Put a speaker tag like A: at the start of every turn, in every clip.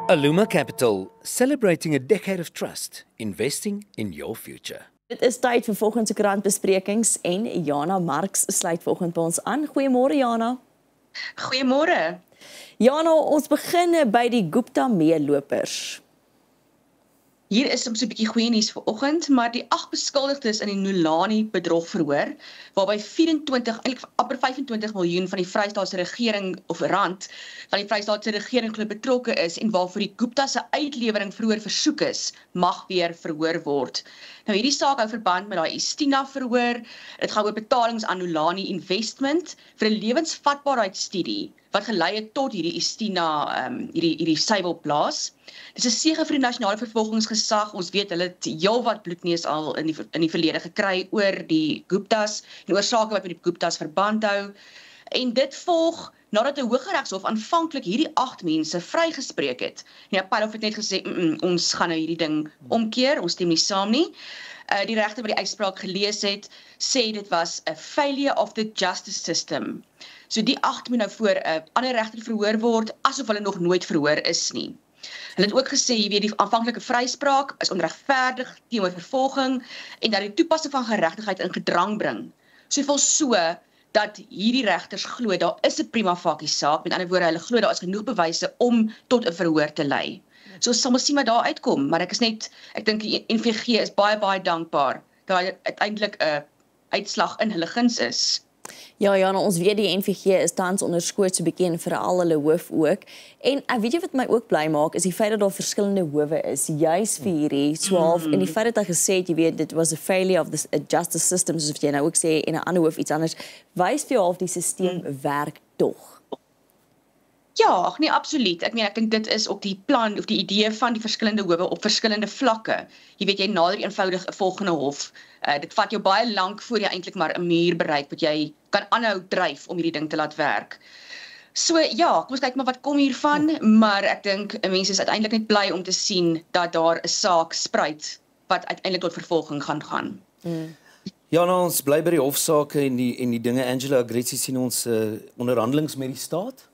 A: Aluma Capital, celebrating a decade of trust, investing in your future.
B: Dit is tyd vir volgende krantbesprekings en Jana Marx sluit volgende by ons aan. Goeiemôre Jana.
C: Goeiemôre.
B: Jana, ons begin by die Gupta meelopers.
C: Hier is soms 'n bietjie goeie nuus vanoggend, maar die 8 beskuldigdes in die Nolani bedrogverhoor, waarby 24, eintlik amper 25 miljoen van die Vrystaatse regering of rand van die Vrystaatse regering glo betrokke is en waarvoor die Gupta se uitlewering vroeër versoek is, mag weer verhoor word. Nou hierdie saak hou verband met daai Istina verhoor. Dit gaan oor betalings aan Nolani Investment vir 'n lewensvatbaarheidsstudie wat gelei het tot hierdie Istina hierdie suiwelplaas. Dis 'n sege vir die nasionale vervolgingsgesag. Ons weet hulle het heelwat bloedneus al in die verlede gekry oor die Guptas en oor sake wat met die Guptas verband hou. En dit volg nadat 'n Hooggeregshof aanvanklik hierdie 8 mense vrygespreek het. Die Appelhof het net gesê, ons gaan nou hierdie ding omkeer, ons stem nie saam nie. Die regter wat die uitspraak gelees het, sê dit was 'n failure of the justice system. So die 8 moet nou voor 'n ander regter verhoor word, asof hulle nog nooit verhoor is nie. Hulle het ook gesê, jy weet, die aanvanklike vryspraak is onregverdig teenoor vervolging en dat die toepassing van geregtigheid in gedrang bring. Soveel so dat hierdie regters glo daar is 'n prima facie saak, met ander woorde hulle glo daar is genoeg bewyse om tot 'n verhoor te lei. So ons sal maar sien wat daar uitkom, maar ek dink die NVG is baie dankbaar dat dit uiteindelik 'n uitslag in hulle guns is.
B: Ja, Jana, ons weet die NVG is tans onder skootse bekend vir al hulle hoof ook. En weet jy wat my ook bly maak, is die feit dat daar verskillende howe is, juis vir hierdie 12, en die feit dat hy gesê het, jy weet, dit was a failure of the justice system, soos jy nou ook sê, en 'n ander hoof iets anders, wys vir jou of die stelsel werk tog.
C: Ja, nee, absoluut. Ek dink dit is ook die plan of die idee van die verskillende howe op verskillende vlakke. Jy weet, jy nader eenvoudig 'n volgende hof. Dit vat jou baie lank voor jy eintlik maar 'n muur bereik wat jy kan aanhou dryf om hierdie ding te laat werk. So ja, kom ons kyk maar wat kom hiervan, maar ek dink mense is uiteindelik net bly om te sien dat daar 'n saak spruit wat uiteindelik tot vervolging gaan.
A: Ja, nou ons bly by die hofsaake en die dinge. Angela Agretzi sien ons onderhandelings met die staat.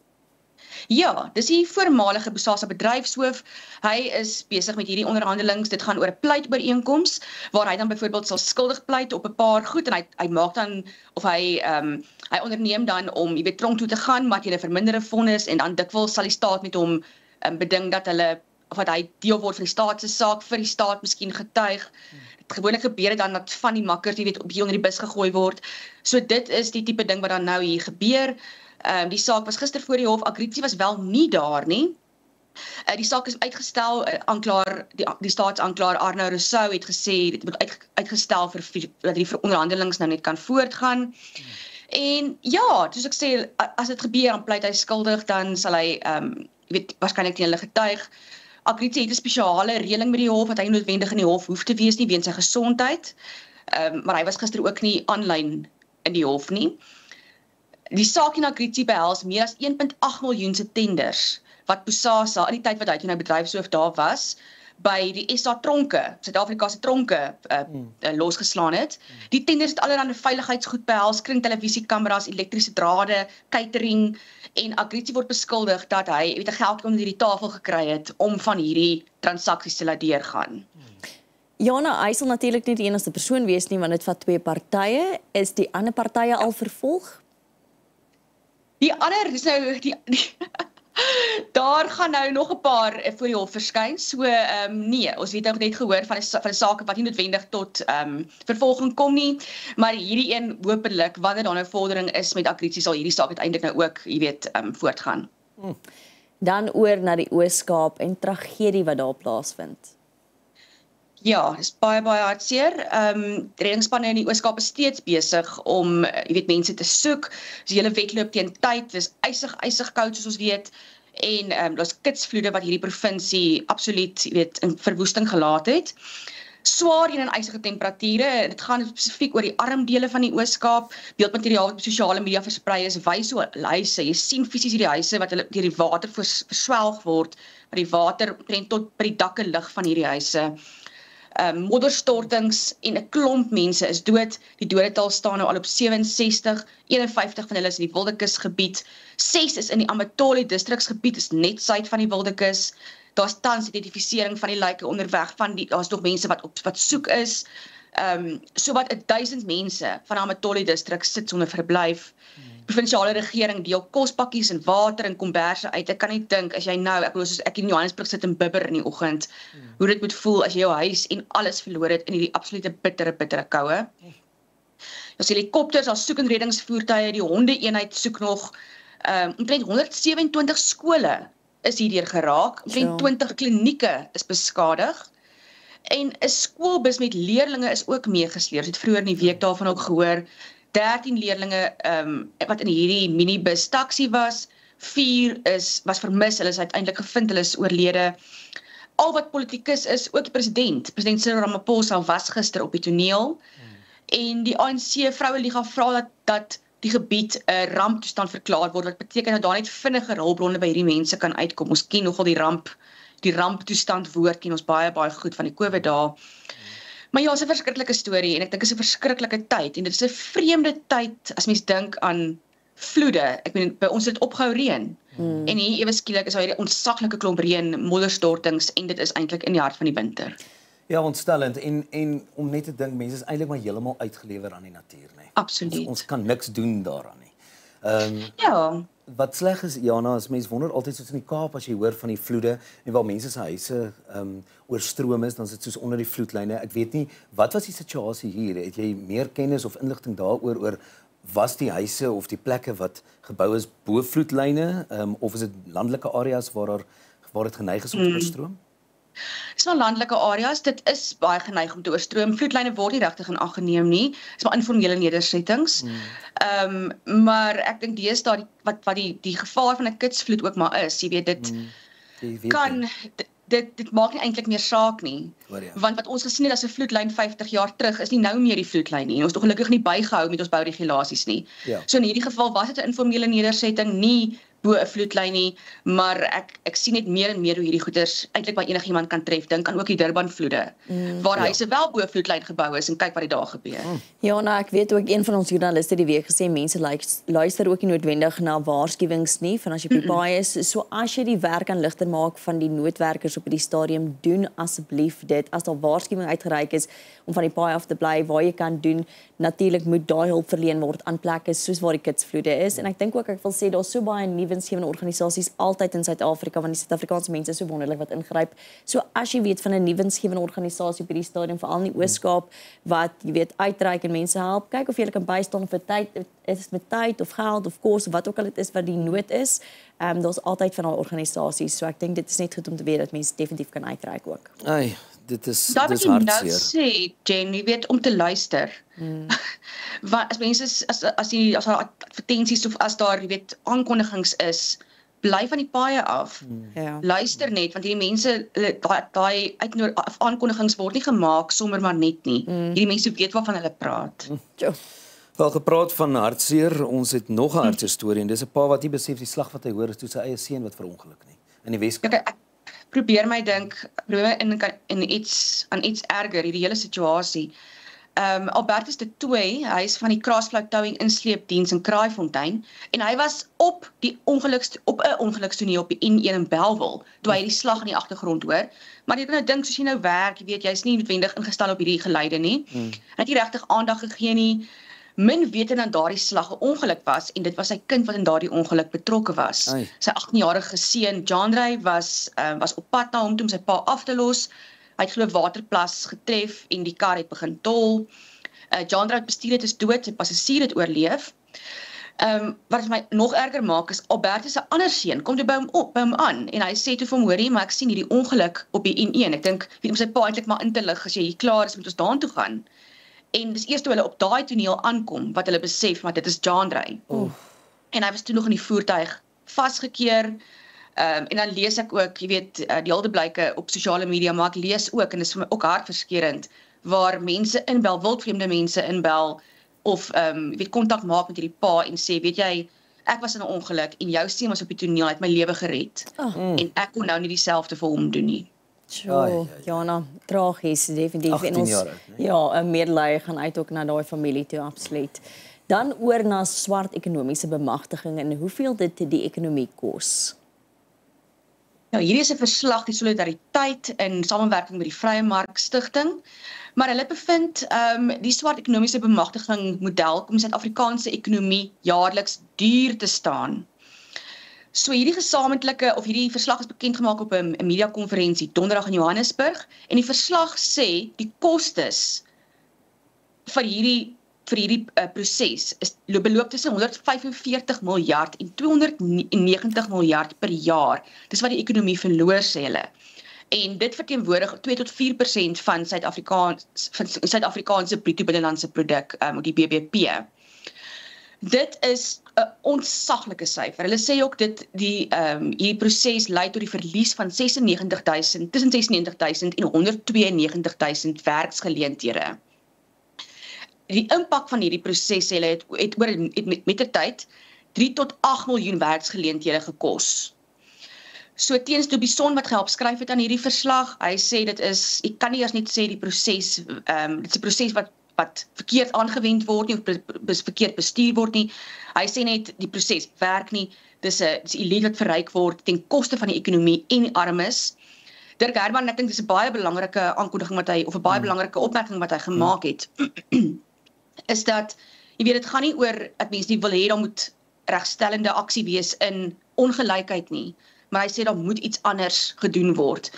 C: Ja, dis die voormalige Bosasa bedryfshoof. Hy is besig met hierdie onderhandelings. Dit gaan oor 'n pleitooreenkoms waar hy dan byvoorbeeld sal skuldig pleit op 'n paar goed en hy maak dan of hy onderneem dan om, jy weet, tronk toe te gaan, maar teen 'n verminderde vonnis en dan dikwels sal die staat met hom beding dat hy deel word van die staat se saak, vir die staat miskien getuig. Gewoonlik gebeur dit dan dat van die makkers, jy weet, op hier onder die bus gegooi word. So dit is die tipe ding wat dan nou hier gebeur. Die saak was gister voor die hof. Agretzi was wel nie daar nie. Die saak is uitgestel. Die staatsaanklaer Arno Rousseau het gesê dit moet uitgestel dat die onderhandelings nou net kan voortgaan. En ja, soos ek sê, as dit gebeur dan pleit hy skuldig, dan sal hy waarskynlik teen hulle getuig. Agretzi het 'n spesiale reëling met die hof wat hy noodwendig in die hof hoef te wees nie weens sy gesondheid. Maar hy was gister ook nie aanlyn in die hof nie. Die saak in Agretzi behels meer as 1.8 miljoen se tenders wat Bosasa in die tyd wat hy toe nou bedryfshoof daar was, by die SA tronke, Suid-Afrika se tronke losgeslaan het. Die tenders het allerlei veiligheidsgoed behels, kringtelevisiekameras, elektriese drade, catering, en Agretzi word beskuldig dat hy 'n geld onder hierdie tafel gekry het om van hierdie transaksies te laat deurgaan.
B: Jana, hy sal natuurlik nie die enigste persoon wees nie, want dit vat 2 partye. Is die ander partye al vervolg?
C: Die ander, dis nou daar gaan nou nog 'n paar voor die hof verskyn. So nee, ons het nou net gehoor van 'n saak wat nie noodwendig tot vervolging kom nie, maar hierdie een hopelik wanneer daar nou vordering is met Agretzi sal hierdie saak uiteindelik nou ook, jy weet, voortgaan.
B: Dan oor na die Oos-Kaap en tragedie wat daar plaasvind.
C: Ja, dis baie hartseer. Reddingsspanne in die Oos-Kaap is steeds besig om, jy weet, mense te soek. So die hele wedloop teen tyd, dis ysig koud soos ons weet. En daar's kitsvloede wat hierdie provinsie absoluut, jy weet, in verwoesting gelaat het. Swaar en ysige temperature. Dit gaan spesifiek oor die armdele van die Oos-Kaap. Beeldmateriaal wat op sosiale media versprei is, wys hoe huise. Jy sien fisies hierdie huise wat hulle deur die water verswelg word, waar die water tot by die dakke lig van hierdie huise. Modderstortings en 'n klomp mense is dood. Die dodetal staan nou al op 67, 51 van hulle is in die Wildekus gebied, 6 is in die Amatoli distriksgebied, is net suid van die Wildekus. Daar's tans identifisering van die lyke onderweg daar's nog mense wat soek is. Sowat 1000 mense van Amatoli distrik sit sonder verblyf. Provinsiale regering deel kospakkies en water en komberse uit. Ek kan nie dink as jy nou, ek bedoel soos ek in Johannesburg sit en bibber in die oggend, hoe dit moet voel as jy jou huis en alles verloor het in hierdie absolute bittere koue. Ons helikopters, ons soek- en reddingsvoertuie, die honde-eenheid soek nog. Omtrent 127 skole is hierdeur geraak. Omtrent 20 klinieke is beskadig. En 'n skoolbus met leerlinge is ook meegesleep. Ons het vroeër in die week daarvan ook gehoor. 13 leerlinge wat in hierdie minibus taxi was. 4 was vermis. Hulle is uiteindelik gevind. Hulle is oorlede. Al wat politikus is, ook die president Cyril Ramaphosa was gister op die toneel. En die ANC Vroueliga vra dat die gebied 'n ramptoestand verklaar word. Wat beteken dat daar net vinnige hulpbronne by hierdie mense kan uitkom. Ons ken nogal die ramptoestand woord ken ons baie goed van die COVID dae. Maar ja, is 'n verskriklike storie en ek dink is 'n verskriklike tyd en dit is 'n vreemde tyd as mens dink aan vloede. Ek meen by ons het opgehou reën. En hier ewe skielik is daar hierdie ontsaglike klomp reën, modderstortings en dit is eintlik in die hart van die winter.
A: Ja, ontstellend en om net te dink mense is eintlik maar heeltemal uitgelewer aan die natuur, nê.
C: Absoluut.
A: Ons kan niks doen daaraan nie.
C: Ja.
A: Wat sleg is, Jana, as mense wonder altyd soos in die Kaap as jy hoor van die vloede en waar mense se huise oorstroom is, dan is dit soos onder die vloedlyne. Ek weet nie, wat was die situasie hier? Het jy meer kennis of inligting daaroor oor was die huise of die plekke wat gebou is bo vloedlyne of is dit landelike areas waar dit geneig is om te oorstroom?
C: Dis maar landelike areas, dit is baie geneig om te oorstroom. Vloedlyne word nie regtig in ag geneem nie. Dis maar informele nedersettings. Maar ek dink deesdae wat die gevaar van 'n kitsvloed ook maar is, jy weet dit maak nie eintlik meer saak nie. Want wat ons gesien het as 'n vloedlyn 50 jaar terug is nie nou meer die vloedlyn nie. Ons het gelukkig nie bygehou met ons bouregulasies nie. Ja. So in hierdie geval was dit 'n informele nedersetting, nie bo 'n vloedlyn nie, maar ek sien net meer en meer hoe hierdie goeters eintlik by enigiemand kan tref. Dink aan ook die Durban vloede, waar huise wel bo 'n vloedlyn gebou is en kyk wat die daar gebeur.
B: Ja, nou ek weet ook een van ons joernaliste die week gesê mense luister ook nie noodwendig na waarskuwings nie van as jy op die paai is. So as jy die werk aan ligter maak van die noodwerkers op die stadium, doen asseblief dit. As daar waarskuwing uitgereik is om van die paai af te bly, waar jy kan doen, natuurlik moet daai hulp verleen word aan plekke soos waar die kitsvloede is. En ek dink ook ek wil sê daar's so baie nuwensgewende organisasies altyd in Suid-Afrika want die Suid-Afrikaanse mense is so wonderlik wat ingryp. So as jy weet van 'n nuwensgewende organisasie op hierdie stadium veral in die Oos-Kaap wat jy weet uitreik en mense help, kyk of jy kan bystaan vir tyd of geld of kos of wat ook al dit is wat die nood is. Daar's altyd van daai organisasies. So ek dink dit is net goed om te weet dat mense definitief kan uitreik ook.
A: Ai, dit is
C: hartseer.
A: Dit
C: nou sê Jen, jy weet om te luister. Want as mense as daar advertensies of as daar jy weet aankondigings is, bly van die paaie af.
B: Ja.
C: Luister net want hierdie mense daai aankondigings word nie gemaak sommer maar net nie. Hierdie mense weet waarvan hulle praat.
A: Wel gepraat van hartseer, ons het nog 'n hartseer storie en dis 'n pa wat nie besef die slag wat hy hoor is toe sy eie seun wat verongeluk nie in die Weskaap.
C: Ek probeer my in iets erger hierdie hele situasie. Albertus de Tooy, hy is van die Kraasvlak Towing Insleepdiens in Kraaifontein en hy was op 'n ongelukstoneel op die N1 in Bellville toe hy die slag in die agtergrond hoor. Maar jy kan nou dink soos jy nou werk, jy weet jy's nie noodwendig ingestel op hierdie geluide nie. Hy het nie regtig aandag gegee nie. Min wete dat daardie slag 'n ongeluk was en dit was sy kind wat in daardie ongeluk betrokke was. Sy 18-jarige seun Jandrey was op pad na hom toe om sy pa af te los. Hy het glo waterplas getref en die kar het begin tol. Jandrey het bestuur het is dood, sy passasier het oorleef. Wat my nog erger maak is Albertus se ander seun kom toe by hom aan en hy sê toe vir hom hoorie, maar ek sien hierdie ongeluk op die N1. Ek dink weet om sy pa eintlik maar in te lig as jy hier klaar is moet ons daartoe gaan. En dis eers toe hulle op daai toneel aankom wat hulle besef maar dit is Jandrey. En hy was toe nog in die voertuig vasgekeer. En dan lees ek ook, jy weet, die huldeblyke op sosiale media, maar ek lees ook en dit is vir my ook hartverskeurend waar mense inbel, wildvreemde mense inbel of jy weet kontak maak met hierdie pa en sê, weet jy, ek was in 'n ongeluk en jou seun was op die toneel, hy het my lewe gered. En ek kon nou nie dieselfde vir hom doen nie.
B: Jana, tragies definitief.
A: 18 jaar oud, nee?
B: Ja, 'n medelee gaan uit ook na daai familie toe, absoluut. Dan oor na swart ekonomiese bemagtiging en hoeveel dit die ekonomie kos.
C: Ja, hierdie is 'n verslag die Solidariteit in samewerking met die Vrye Mark Stichting. Maar hulle bevind die swart ekonomiese bemagtiging model kom Suid-Afrikaanse ekonomie jaarliks duur te staan. So hierdie gesamentlike of hierdie verslag is bekend gemaak op 'n media-konferensie donderdag in Johannesburg en die verslag sê die kostes vir hierdie proses beloop tussen 145 miljard en 290 miljard per jaar. Dis wat die ekonomie verloor, sê hulle. En dit verteenwoordig 2 tot 4% van Suid-Afrikaanse bruto binnelandse produk, die BBP. Dit is 'n ontsaglike syfer. Hulle sê ook hierdie proses lei tot die verlies van tussen 96.000 en 192.000 werksgeleenthede. Die impak van hierdie proses sê hulle het met die tyd 3 tot 8 miljoen werksgeleenthede gekos. So teens Dobison wat gehelp skryf het aan hierdie verslag, hy sê ek kan nie eers net sê die proses, dit is 'n proses wat verkeerd aangewend word nie, of verkeerd bestuur word nie. Hy sê net die proses werk nie, dis 'n elite wat verryk word ten koste van die ekonomie en die armes. Dirk Herman, ek dink dis 'n baie belangrike aankondiging wat hy, of 'n baie belangrike opmerking wat hy gemaak het, is dat, jy weet, dit gaan nie oor dat mense nie wil hê daar moet regstellende aksie wees in ongelykheid nie, maar hy sê daar moet iets anders gedoen word.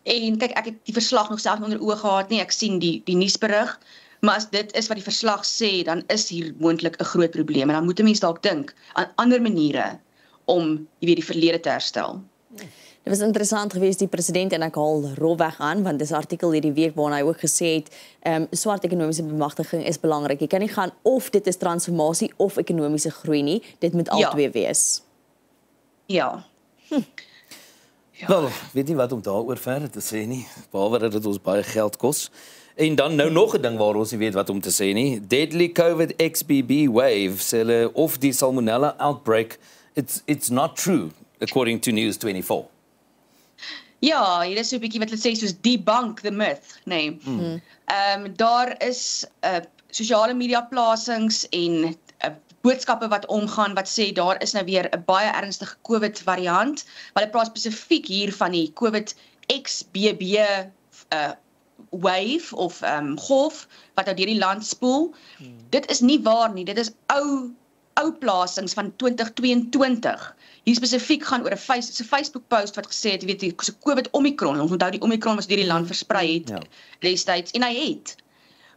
C: En kyk, ek het die verslag nog self nie onder oë gehad nie, ek sien die nuusberig, maar as dit is wat die verslag sê, dan is hier moontlik 'n groot probleem, en dan moet 'n mens dalk dink aan ander maniere om, jy weet, die verlede te herstel.
B: Dit was interessant geweest, die president, en ek haal rolweg aan, want dis 'n artikel hierdie week waarna hy ook gesê het, swart ekonomiese bemagtiging is belangrik. Jy kan nie gaan of dit is transformasie of ekonomiese groei nie, dit moet albei wees.
C: Ja.
A: Wel, weet nie wat om daaroor verder te sê nie, behalwe dat dit ons baie geld kos. En dan nou nog 'n ding waar ons nie weet wat om te sê nie. Deadly COVID XBB wave, sê hulle, of die Salmonella outbreak, it's not true, according to News 24.
C: Ja, hier is so 'n bietjie wat hulle sê, soos debunk the myth, nee. Daar is sosiale media plasings en boodskappe wat omgaan wat sê daar is nou weer 'n baie ernstige COVID variant. Hulle praat spesifiek hier van die COVID XBB wave of golf wat nou deur die land spoel. Dit is nie waar nie. Dit is ou plasings van 2022. Hier spesifiek gaan oor 'n Facebook post wat gesê het, jy weet, die COVID Omicron. Ons onthou die Omicron was deur die land versprei het destyds, en hy het.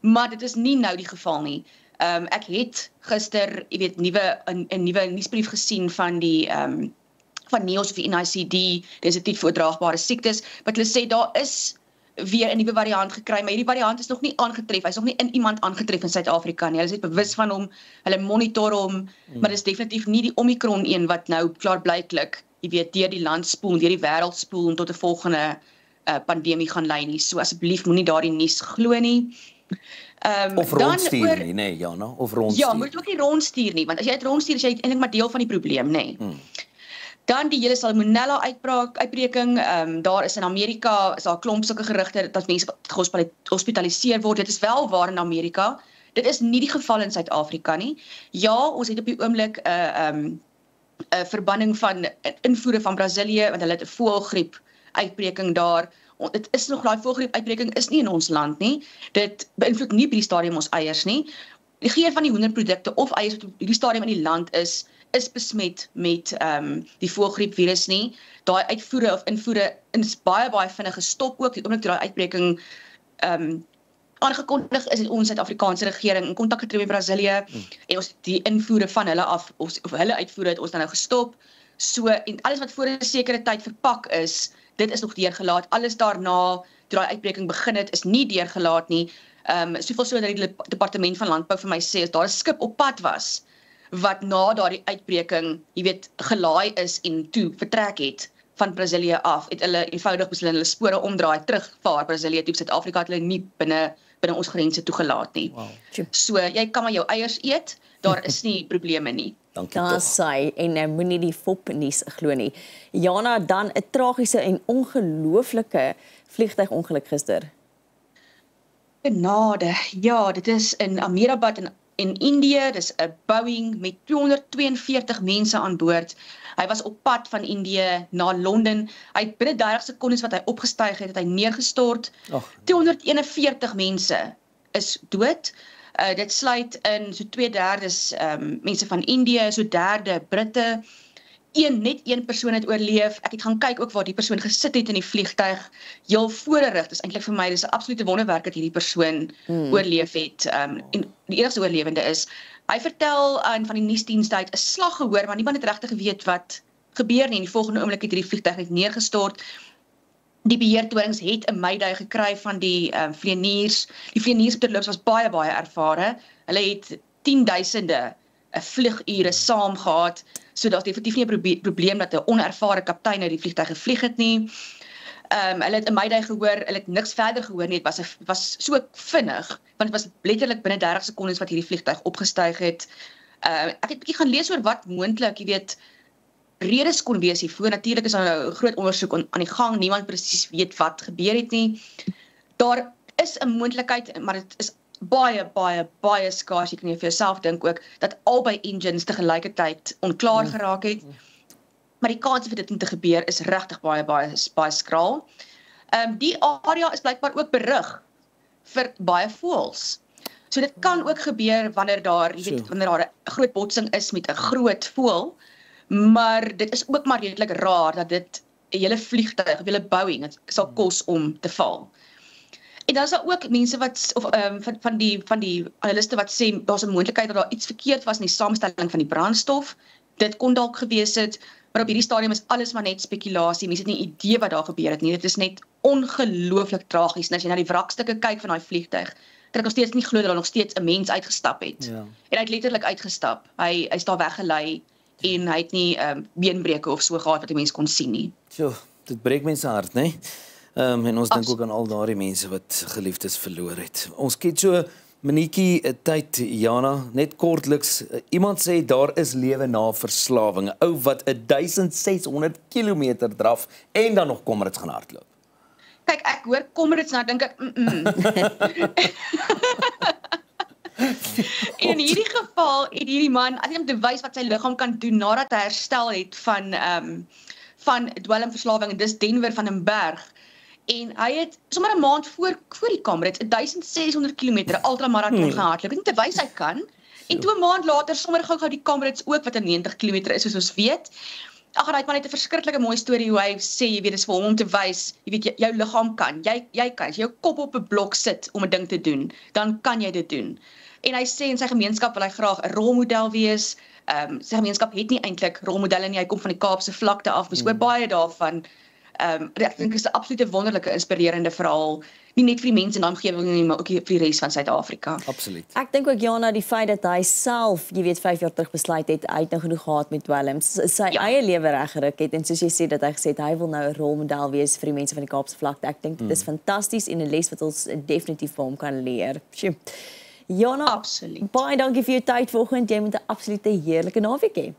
C: Maar dit is nie nou die geval nie. Ek het gister, jy weet, 'n nuwe nuusbrief gesien van die van NIOS of die NICD, dis 'n tipe oordraagbare siektes, wat hulle sê daar is weer 'n nuwe variant gekry, maar hierdie variant is nog nie aangetref. Hy's nog nie in iemand aangetref in Suid-Afrika nie. Hulle is bewus van hom, hulle monitor hom, maar dis definitief nie die Omicron een wat nou klaarblyklik, jy weet, deur die land spoel, deur die wêreld spoel en tot 'n volgende pandemie gaan lei nie. So asseblief moenie daardie nuus glo nie.
A: Of rondstuur nie, nee, Jana, of rondstuur.
C: Ja, moet ook nie rondstuur nie, want as jy dit rondstuur, is jy eintlik maar deel van die probleem, nee. Dan die hele Salmonella uitbreking, daar is in Amerika, is daar 'n klomp sulke gerugte dat mense gehospitaliseer word. Dit is wel waar in Amerika. Dit is nie die geval in Suid-Afrika nie. Ja, ons het op die oomblik 'n verbanning van invoere van Brasilië, want hulle het 'n voëlgriep uitbreking daar. Dit is nog, daai voëlgriep uitbreking is nie in ons land nie. Dit beïnvloed nie by die stadium ons eiers nie. Die geen van die hoenderprodukte of eiers wat op hierdie stadium in die land is besmet met die voëlgriepvirus nie. Daai uitvoere of invoere is baie vinnig gestop ook. Die oomblik toe daai uitbreking aangekondig is, het ons Suid-Afrikaanse regering in kontak getree met Brasilië en ons die invoere van hulle af of hulle uitvoere het ons dan nou gestop. So, en alles wat voor 'n sekere tyd verpak is, dit is nog deurgelaat. Alles daarna, toe daai uitbreking begin het, is nie deurgelaat nie. Soveel so dat die departement van landbou vir my sê, as daar 'n skip op pad was, wat na daardie uitbreking, jy weet, gelaai is en toe vertrek het van Brasilië af, het hulle eenvoudig besluit hulle spore omdraai, terugvaar Brasilië toe. Suid-Afrika het hulle nie binne ons grense toegelaat nie.
A: Wow.
C: So, jy kan maar jou eiers eet, daar is nie probleme nie.
A: Dankie
B: Daar
A: tog.
B: sê, en moenie die fopnuus glo nie. Jana, dan 'n tragiese en ongelooflike vliegtuigongeluk gister.
C: Genade, ja, dit is in Ahmedabad in Indië, dis 'n Boeing met 242 mense aan boord. Hy was op pad van Indië na Londen. Hy het binne 30 sekondes wat hy opgestyg het, het hy neergestort. 241 mense is dood. Dit sluit in so 2/3 mense van Indië, so 1/3 Britte. Net een persoon het oorleef. Ek het gaan kyk ook waar die persoon gesit het in die vliegtuig. Heel voorgerig. Dis eintlik vir my dis 'n absolute wonderwerk dat hierdie persoon oorleef het. En die enigste oorlewende is. Hy vertel aan van die nuusdienste uit 'n slag gehoor, maar niemand het regtig geweet wat gebeur nie. In die volgende oomblik het hierdie vliegtuig net neergestort. Die beheertorings het 'n mayday gekry van die vlieëniers. Die vlieëniers terloops was baie ervare. Hulle het 10.000 vlugure saam gehad. So daar's definitief nie 'n probleem dat 'n onervare kaptein uit die vliegtuig gevlieg het nie. Hulle het 'n mayday gehoor, hulle het niks verder gehoor nie. Dit was so vinnig, want dit was letterlik binne 30 sekondes wat hierdie vliegtuig opgestyg het. Ek het 'n bietjie gaan lees oor wat moontlik, jy weet, redes kon wees hiervoor. Natuurlik is daar nou 'n groot ondersoek aan die gang. Niemand presies weet wat gebeur het nie. Daar is 'n moontlikheid, maar dit is baie skaars. Jy kan vir jouself dink ook dat albei engines te gelykertyd onklaar geraak het. Maar die kans vir dit om te gebeur is regtig baie skraal. Die area is blykbaar ook berug vir baie voëls. So dit kan ook gebeur wanneer daar, jy weet, wanneer daar 'n groot botsing is met 'n groot voël, maar dit is ook maar redelik raar dat dit 'n hele vliegtuig, 'n hele Boeing, dit sal kos om te val. En dan is daar ook mense wat van die analiste wat sê daar's 'n moontlikheid dat daar iets verkeerd was in die samestelling van die brandstof. Dit kon dalk gewees het, maar op hierdie stadium is alles maar net spekulasie. Mense het nie idee wat daar gebeur het nie. Dit is net ongelooflik tragies. En as jy na die wrakstukke kyk van daai vliegtuig, kan ek nog steeds nie glo dat daar nog steeds 'n mens uitgestap het. Ja. En hy het letterlik uitgestap. Hy is daar weggelei en hy het nie beenbreuke of so gehad wat die mens kon sien nie.
A: Sjoe, dit breek mense hart, né? En ons dink ook aan al daardie mense wat geliefdes verloor het. Ons kyk so minuutjie tyd, Jana, net kortliks. Iemand sê daar is lewe na verslawing. 'n Ou wat 1600 km draf en dan nog Comrades gaan hardloop.
C: Kyk, ek hoor Comrades nou dink ek In hierdie geval het hierdie man, as hy om te wys wat sy liggaam kan doen nadat hy herstel het van dwelmverslawing, en dis Denver van den Berg. En hy het sommer 'n maand voor die Comrades 1600 km ultramarathon gehardloop. Net te wys hy kan. En 2 maand later sommer gou die Comrades ook wat 'n 90 km is soos ons weet. Ag, hy het maar net 'n verskriklike mooi storie hoe hy sê, jy weet, dis vir hom om te wys, jy weet, jou liggaam kan. Jy kan, as jy jou kop op 'n blok sit om 'n ding te doen, dan kan jy dit doen. En hy sê in sy gemeenskap wil hy graag 'n rolmodel wees. Sy gemeenskap het nie eintlik rolmodelle nie. Hy kom van die Kaapse vlakte af, beshoor baie daarvan. Ek dink dit is 'n absolute wonderlike, inspirerende verhaal, nie net vir die mense in die omgewing nie, maar ook vir die res van Suid-Afrika.
A: Absoluut.
B: Ek dink ook, Jana, die feit dat hy self, jy weet, 5 jaar terug besluit het, hy het nou genoeg gehad met dwelms, sy eie lewe reggeruk het, en soos jy sê, dat hy gesê het, hy wil nou 'n rolmodel wees vir die mense van die Kaapse vlakte. Ek dink dit is fantasties en 'n les wat ons definitief vir hom kan leer. Sjoe. Jana,
C: absoluut.
B: Baie dankie vir jou tyd vanoggend. Jy moet 'n absolute heerlike naweek hê.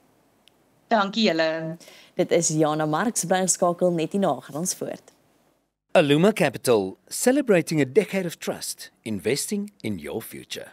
C: Dankie julle.
B: Dit is Jana Marks, bly geskakel net hierna, gaan ons voort.
D: Aluma Capital, celebrating a decade of trust, investing in your future.